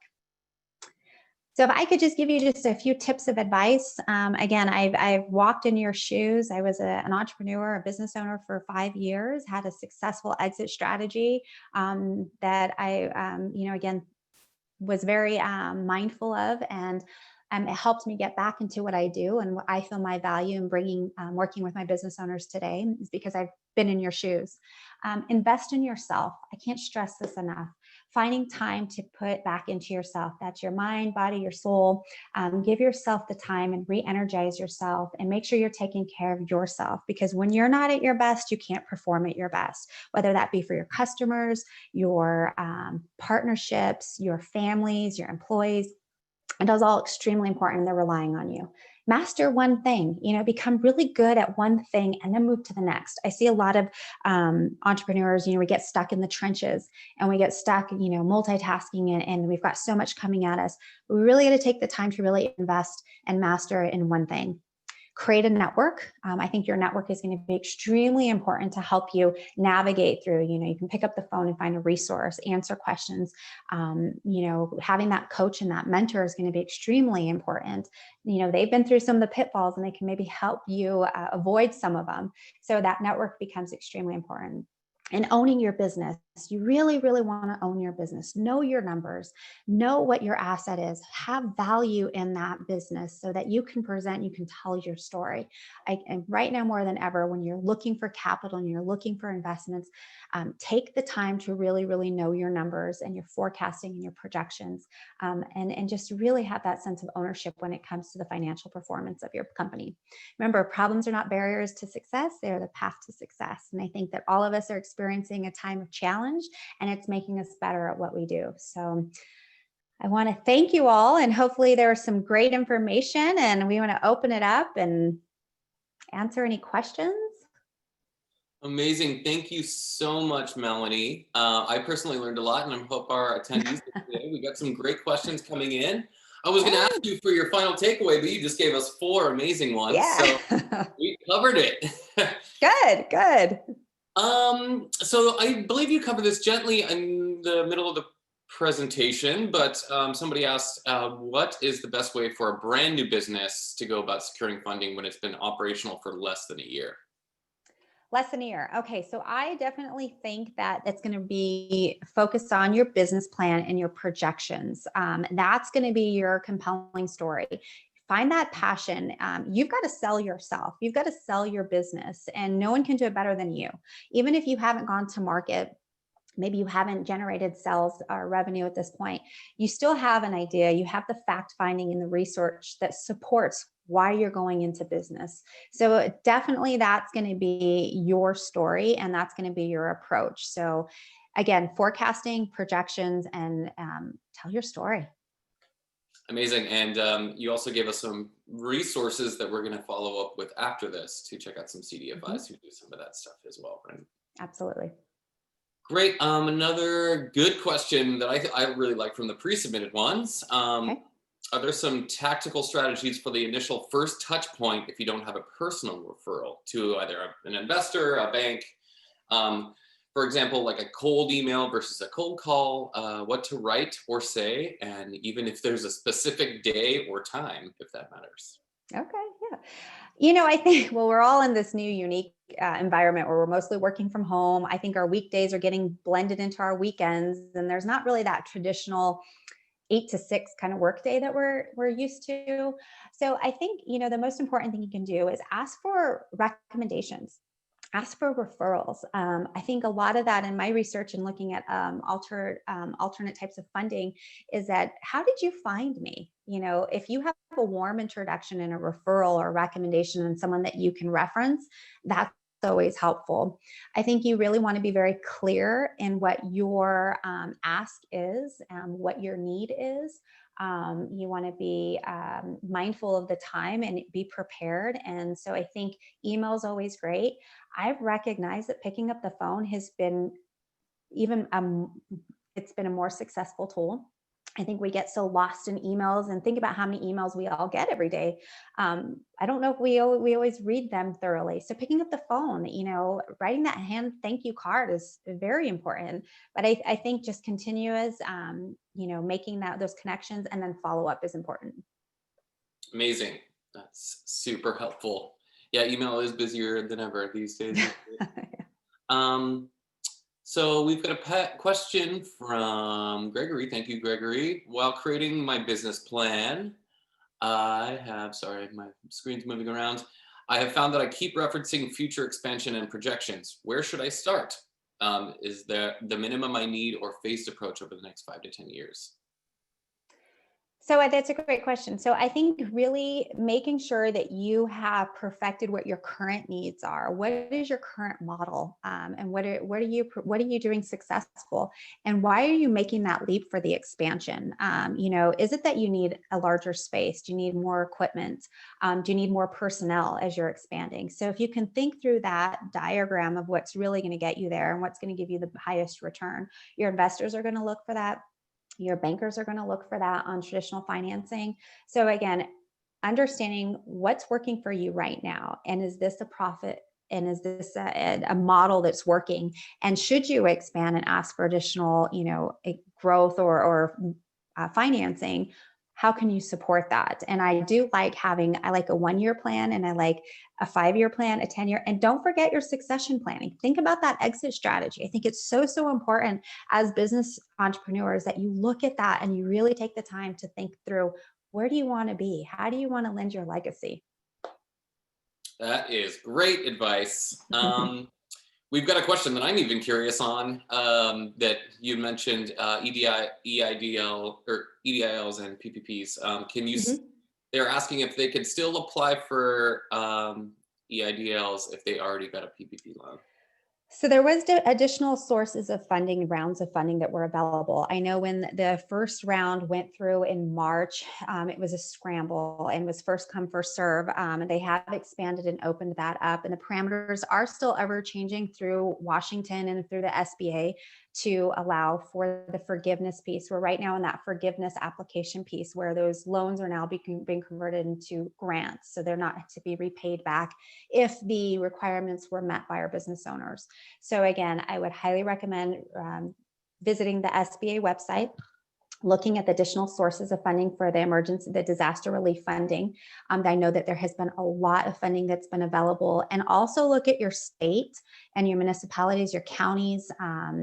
So if I could just give you just a few tips of advice. Again, I've walked in your shoes. I was an entrepreneur, a business owner for 5 years, had a successful exit strategy that I, again, was very mindful of, and it helped me get back into what I do. And what I feel my value in bringing, working with my business owners today is because I've been in your shoes. Invest in yourself. I can't stress this enough. Finding time to put back into yourself. That's your mind, body, your soul. Give yourself the time and re-energize yourself and make sure you're taking care of yourself, because when you're not at your best, you can't perform at your best, whether that be for your customers, your partnerships, your families, your employees. It is all extremely important. They're relying on you. Master one thing, become really good at one thing and then move to the next. I see a lot of entrepreneurs, we get stuck in the trenches and we get stuck, multitasking and we've got so much coming at us. We really got to take the time to really invest and master in one thing. create a network. I think your network is going to be extremely important to help you navigate through. You can pick up the phone and find a resource, answer questions. Having that coach and that mentor is going to be extremely important. They've been through some of the pitfalls and they can maybe help you avoid some of them. So that network becomes extremely important. And owning your business, you really, really want to own your business. Know your numbers, know what your asset is, have value in that business so that you can present, you can tell your story. And right now, more than ever, when you're looking for capital and you're looking for investments, take the time to really, really know your numbers and your forecasting and your projections, and just really have that sense of ownership when it comes to the financial performance of your company. Remember, problems are not barriers to success, they're the path to success. And I think that all of us are experiencing a time of challenge, and it's making us better at what we do. So I want to thank you all, and hopefully there was some great information, and we want to open it up and answer any questions. Amazing. Thank you so much, Melanie. I personally learned a lot, and I hope our attendees today. We got some great questions coming in. I was going to ask you for your final takeaway, but you just gave us 4 amazing ones. Yeah. So we covered it. Good. So I believe you covered this gently in the middle of the presentation, but somebody asked, what is the best way for a brand new business to go about securing funding when it's been operational for less than a year? Less than a year. Okay, so I definitely think that it's going to be focused on your business plan and your projections. That's going to be your compelling story. Find that passion. You've got to sell yourself. You've got to sell your business, and no one can do it better than you. Even if you haven't gone to market, maybe you haven't generated sales or revenue at this point, you still have an idea. You have the fact finding and the research that supports why you're going into business. So definitely that's going to be your story, and that's going to be your approach. So again, forecasting, projections, and tell your story. Amazing. And you also gave us some resources that we're going to follow up with after this to check out some CDFIs who do some of that stuff as well, right? Absolutely. Great. Another good question that I really like from the pre-submitted ones. Okay. Are there some tactical strategies for the initial first touch point if you don't have a personal referral to either an investor, a bank? For example, like a cold email versus a cold call, what to write or say, and even if there's a specific day or time, if that matters. Okay, yeah. I think, well, we're all in this new unique environment where we're mostly working from home. I think our weekdays are getting blended into our weekends, and there's not really that traditional 8 to 6 kind of work day that we're used to. So I think, the most important thing you can do is ask for recommendations. Ask for referrals. I think a lot of that in my research and looking at alternate types of funding is that, how did you find me? If you have a warm introduction and a referral or recommendation and someone that you can reference, that's always helpful. I think you really want to be very clear in what your ask is, what your need is. You want to be mindful of the time and be prepared. And so I think email is always great. I've recognized that picking up the phone has been it's been a more successful tool. I think we get so lost in emails, and think about how many emails we all get every day. I don't know if we always read them thoroughly. So picking up the phone, writing that hand thank you card is very important. But I think just continuous, making those connections and then follow up is important. Amazing. That's super helpful. Yeah, email is busier than ever these days. So we've got a question from Gregory. Thank you, Gregory. While creating my business plan, sorry, my screen's moving around. I have found that I keep referencing future expansion and projections. Where should I start? Is there the minimum I need or phased approach over the next 5 to 10 years? So that's a great question. So I think really making sure that you have perfected what your current needs are. What is your current model, and what are you doing successful, and why are you making that leap for the expansion? Is it that you need a larger space? Do you need more equipment? Do you need more personnel as you're expanding? So if you can think through that diagram of what's really going to get you there and what's going to give you the highest return, your investors are going to look for that. Your bankers are going to look for that on traditional financing. So again, understanding what's working for you right now. And is this a profit? And is this a model that's working? And should you expand and ask for additional, growth or financing? How can you support that? And I do like I like a 1-year plan, and I like a 5-year plan, a 10-year, and don't forget your succession planning. Think about that exit strategy. I think it's so, so important as business entrepreneurs that you look at that and you really take the time to think through, where do you want to be? How do you want to lend your legacy? That is great advice. We've got a question that I'm even curious on, that you mentioned, EIDL or EDILs and PPPs. Mhm. They're asking if they could still apply for EIDLs if they already got a PPP loan. So there was additional sources of funding, rounds of funding that were available. I know when the first round went through in March, it was a scramble and was first come, first serve. And they have expanded and opened that up. And the parameters are still ever changing through Washington and through the SBA to allow for the forgiveness piece. We're right now in that forgiveness application piece where those loans are now being converted into grants. So they're not to be repaid back if the requirements were met by our business owners. So again, I would highly recommend visiting the SBA website, looking at the additional sources of funding for the disaster relief funding. I know that there has been a lot of funding that's been available, and also look at your state and your municipalities, your counties,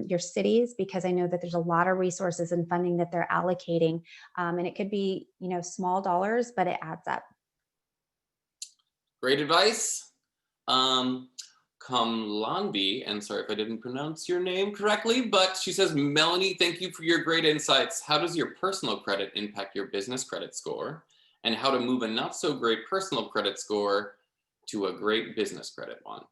your cities, because I know that there's a lot of resources and funding that they're allocating. And it could be, small dollars, but it adds up. Great advice. Kamlanbi, and sorry if I didn't pronounce your name correctly, but she says, Melanie, thank you for your great insights. How does your personal credit impact your business credit score? And how to move a not so great personal credit score to a great business credit one?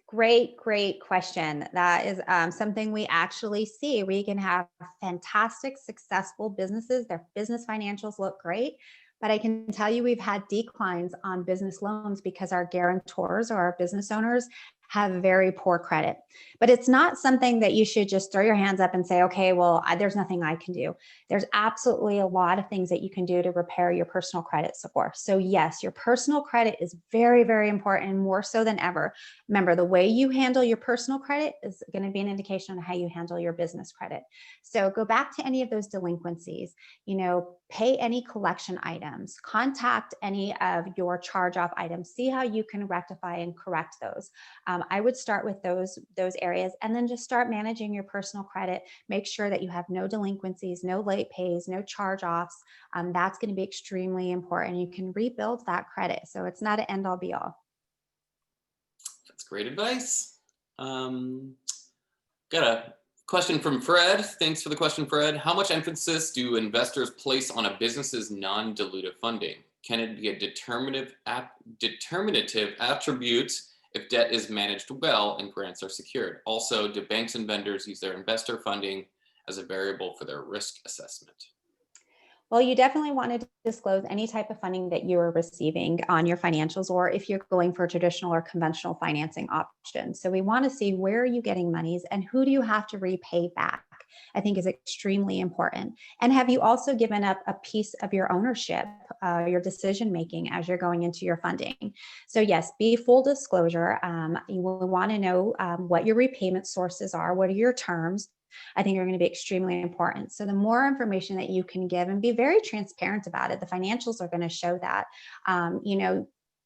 Great, great question. That is something we actually see. We can have fantastic, successful businesses. Their business financials look great. But I can tell you we've had declines on business loans because our guarantors or our business owners have very poor credit. But it's not something that you should just throw your hands up and say, okay, well, there's nothing I can do. There's absolutely a lot of things that you can do to repair your personal credit score. So yes, your personal credit is very, very important, more so than ever. Remember, the way you handle your personal credit is going to be an indication on how you handle your business credit. So go back to any of those delinquencies, pay any collection items, contact any of your charge off items, see how you can rectify and correct those. I would start with those areas, and then just start managing your personal credit. Make sure that you have no delinquencies, no late pays, no charge offs. That's going to be extremely important. You can rebuild that credit. So it's not an end all be all. That's great advice. Got a question from Fred. Thanks for the question, Fred. How much emphasis do investors place on a business's non-dilutive funding? Can it be a determinative attribute if debt is managed well and grants are secured? Also, do banks and vendors use their investor funding as a variable for their risk assessment? Well, you definitely want to disclose any type of funding that you're receiving on your financials, or if you're going for traditional or conventional financing options. So we want to see, where are you getting monies and who do you have to repay back? I think is extremely important. And have you also given up a piece of your ownership, your decision making as you're going into your funding? So yes, be full disclosure. You will want to know what your repayment sources are, what are your terms. I think are going to be extremely important. So the more information that you can give, and be very transparent about it, the financials are going to show that.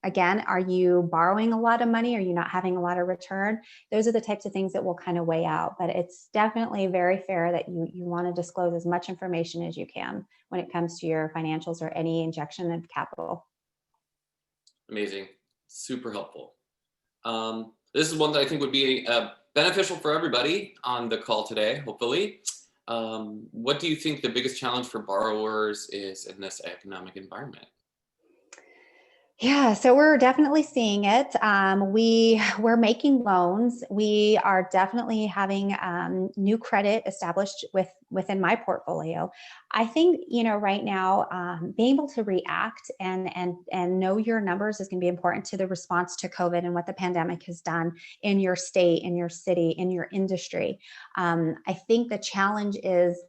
Again, are you borrowing a lot of money? Are you not having a lot of return? Those are the types of things that will kind of weigh out. But it's definitely very fair that you want to disclose as much information as you can when it comes to your financials or any injection of capital. Amazing. Super helpful. This is one that I think would be beneficial for everybody on the call today, hopefully. What do you think the biggest challenge for borrowers is in this economic environment? Yeah, so we're definitely seeing it. We're making loans. We are definitely having new credit established within my portfolio. I think right now, being able to react and know your numbers is going to be important to the response to COVID and what the pandemic has done in your state, in your city, in your industry. I think the challenge is,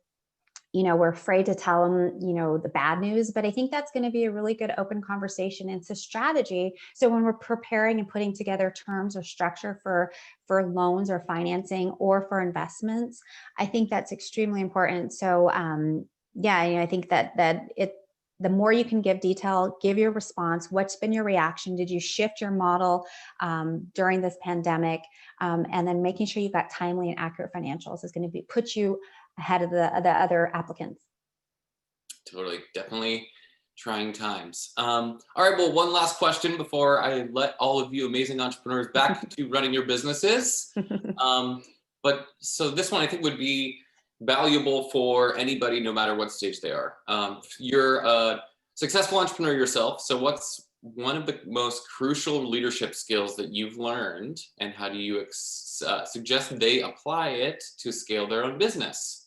we're afraid to tell them, the bad news, but I think that's going to be a really good open conversation. It's a strategy. So when we're preparing and putting together terms or structure for loans or financing or for investments, I think that's extremely important. So yeah, I think that the more you can give detail, give your response. What's been your reaction? Did you shift your model during this pandemic? And then making sure you've got timely and accurate financials is going to put you ahead of the other applicants. Totally, definitely trying times. All right, well, one last question before I let all of you amazing entrepreneurs back to running your businesses. But so this one I think would be valuable for anybody, no matter what stage they are. You're a successful entrepreneur yourself. So what's one of the most crucial leadership skills that you've learned, and how do you suggest they apply it to scale their own business?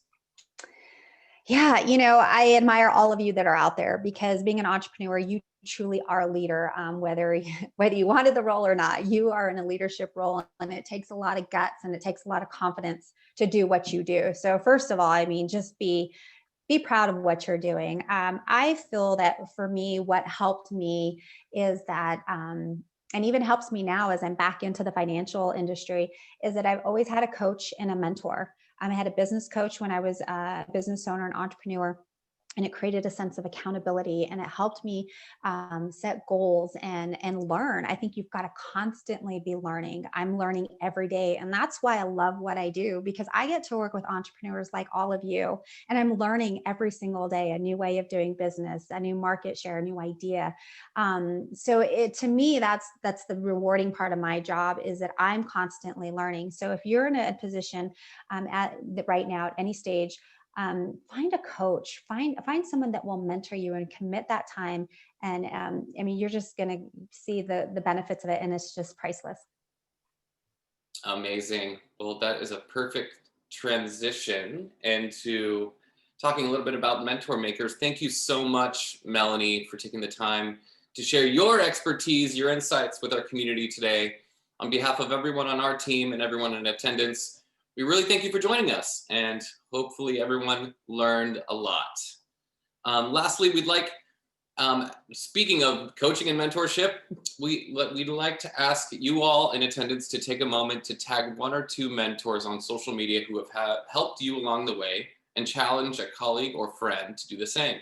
Yeah, I admire all of you that are out there, because being an entrepreneur, you truly are a leader, whether you wanted the role or not. You are in a leadership role, and it takes a lot of guts and it takes a lot of confidence to do what you do. So first of all, just be proud of what you're doing. I feel that for me, what helped me is that, and even helps me now as I'm back into the financial industry, is that I've always had a coach and a mentor. I had a business coach when I was a business owner and entrepreneur, and it created a sense of accountability, and it helped me set goals and learn. I think you've got to constantly be learning. I'm learning every day, and that's why I love what I do, because I get to work with entrepreneurs like all of you, and I'm learning every single day a new way of doing business, a new market share, a new idea. So to me, that's the rewarding part of my job, is that I'm constantly learning. So if you're in a position right now at any stage, find a coach, find someone that will mentor you and commit that time. And you're just going to see the benefits of it, and it's just priceless. Amazing. Well, that is a perfect transition into talking a little bit about mentor makers. Thank you so much, Melanie, for taking the time to share your expertise, your insights with our community today. On behalf of everyone on our team and everyone in attendance, we really thank you for joining us, and hopefully everyone learned a lot. Lastly, we'd like, speaking of coaching and mentorship, we'd like to ask you all in attendance to take a moment to tag 1 or 2 mentors on social media who have helped you along the way, and challenge a colleague or friend to do the same.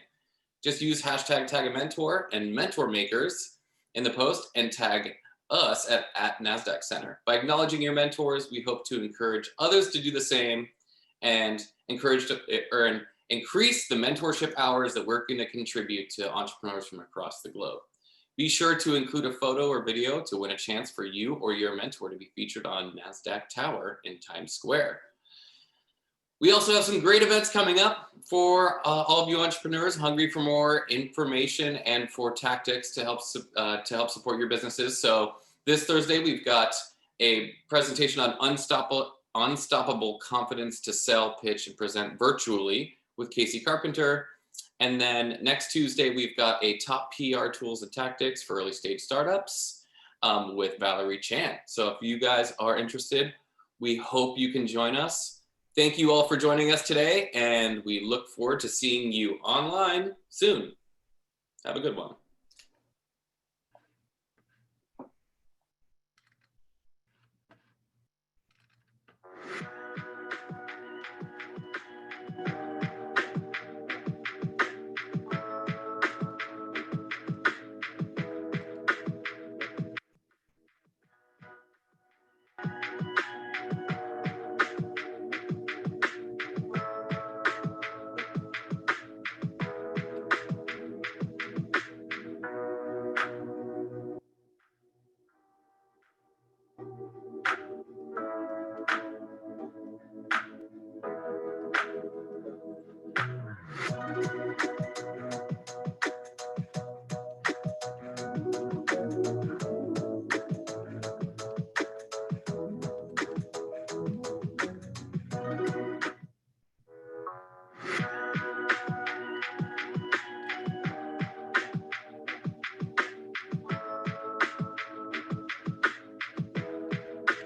Just use hashtag #TagAMentor and Mentor Makers in the post, and tag us at NASDAQ Center. By acknowledging your mentors, we hope to encourage others to do the same, and increase the mentorship hours that we're going to contribute to entrepreneurs from across the globe. Be sure to include a photo or video to win a chance for you or your mentor to be featured on NASDAQ Tower in Times Square. We also have some great events coming up for all of you entrepreneurs hungry for more information and for tactics to help support your businesses. So this Thursday, we've got a presentation on unstoppable confidence to sell, pitch, and present virtually with Casey Carpenter. And then next Tuesday, we've got a top PR tools and tactics for early stage startups with Valerie Chan. So if you guys are interested, we hope you can join us. Thank you all for joining us today, and we look forward to seeing you online soon. Have a good one.